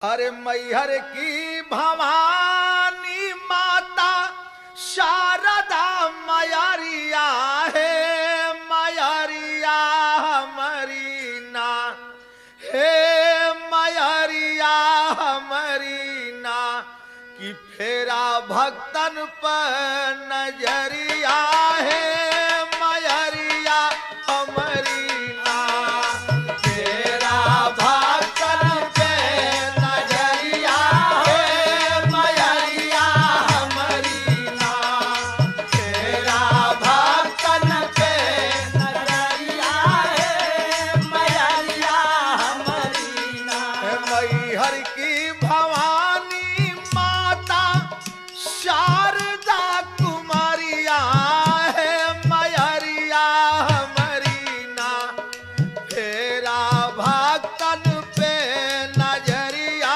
अरे मैहर की भवानी माता शारदा मयरिया है, मयरिया हमारी ना हे, मयरिया हमारी ना कि फेरा भक्तन पर नजरिया है, मयरिया हमारी ना फेरा भक्तन पे नजरिया है, मयरिया हमारी ना फेरा भक्तन पे नजरिया है, मयरिया हमारी ना मैहर की भवा